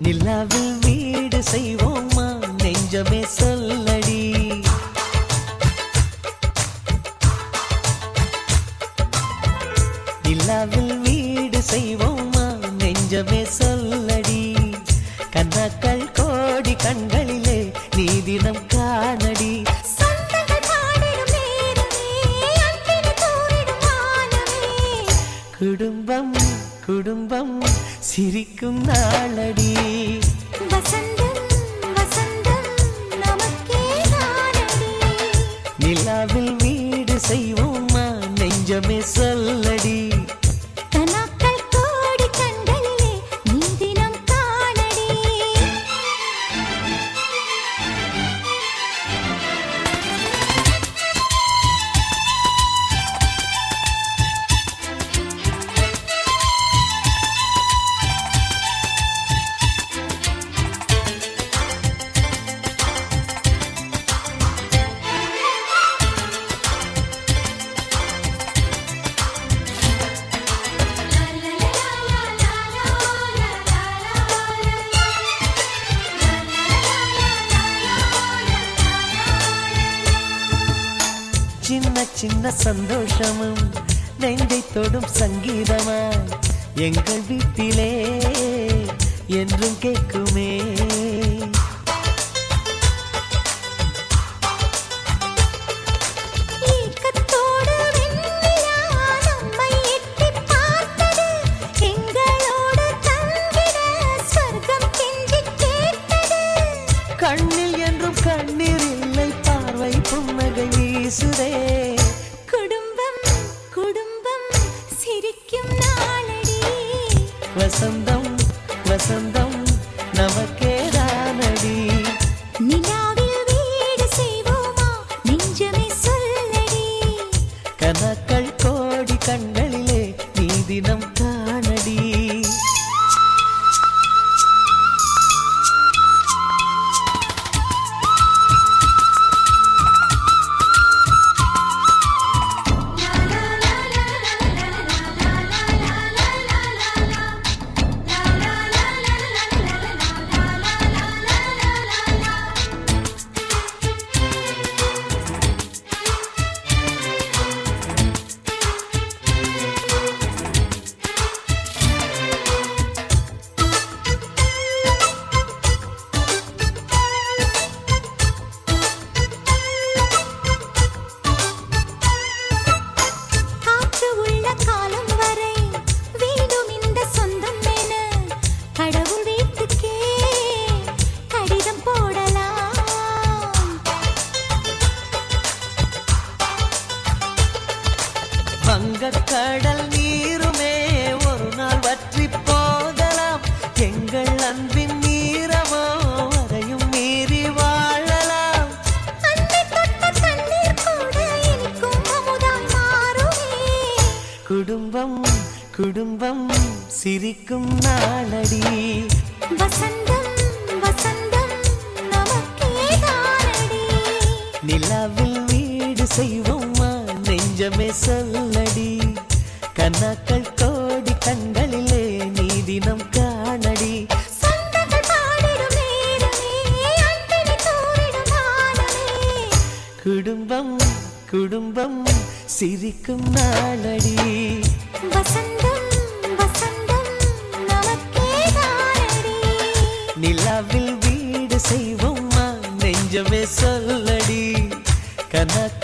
நிலாவில் வீடு செய்வோமா நெஞ்சமே சொல்லடி. நிலாவில் வீடு செய்வோமா நெஞ்சமே சொல்லடி. கண்ணாக்கள் கோடி கண்களிலே நீ தினம் காணடி. குடும்பம் குடும்பம் சிரிக்கும் நாளடி. வசந்தம் வசந்தம் நமக்கே தானடி. நிலாவில் வீடு செய்வோமா நெஞ்சமே சொல்லடி. கனாக்கள் கோடி கண்களிலே நீ தினம் காணடி. சின்ன சின்ன சந்தோஷமும் நெஞ்சை தொடும் சங்கீதமாய் எங்கள் வீட்டிலே என்றும் கேட்குமே. ஏக்கத்தோடு வெண்ணிலா நம்மை எட்டிப் பார்த்தது. எங்களோடு தங்கிட ஸ்வர்க்கம் கெஞ்சிக் கேட்டது. கண்ணில் என்றும் கண்ணீர் இல்லை, பார்வை புன்னகை வீசுதே. குடும்பம் குடும்பம் சிரிக்கும் நாளடி. வசந்தம் வசந்தம் நமக்கே தானடி. நிலாவில் வீடு செய்வோமா நெஞ்சமே சொல்லடி. கனாக்கள் கோடி கண்களிலே நீ தினம் காணடி. காற்று உள்ள காலம் வரை வேண்டும் இந்த சொந்தம் என கடவுள் வீட்டுக்கே கடிதம் போடலாம். வங்கக்கடல் நீருமே ஒரு நாள் வற்றி போகலாம். எங்கள் அன்பின் நீரமோ அதையும் மீறி வாழலாம். அன்னை தொட்ட தண்ணீர் கூட இனிக்கும் அமுதாய் மாறுமே. குடும்பம் குடும்பம் சிரிக்கும் நாளடி. வசந்தம் வசந்தம் நமக்கே தானடி. நிலாவில் வீடு செய்வோமா நெஞ்சமே சொல்லடி. கண்ணாக்கள் கோடி கண்களிலே நீ தினம் காணடி. சொந்தங்கள் பாடிடும் நேரமே அன்பினை தூரிடும் வானமே. குடும்பம் குடும்பம் சிரிக்கும் நாளடி. வசந்தம் வசந்தம் நமக்கே தானடி. நிலாவில் வீடு செய்வோமா நெஞ்சமே சொல்லடி. கண்ணாக்கள்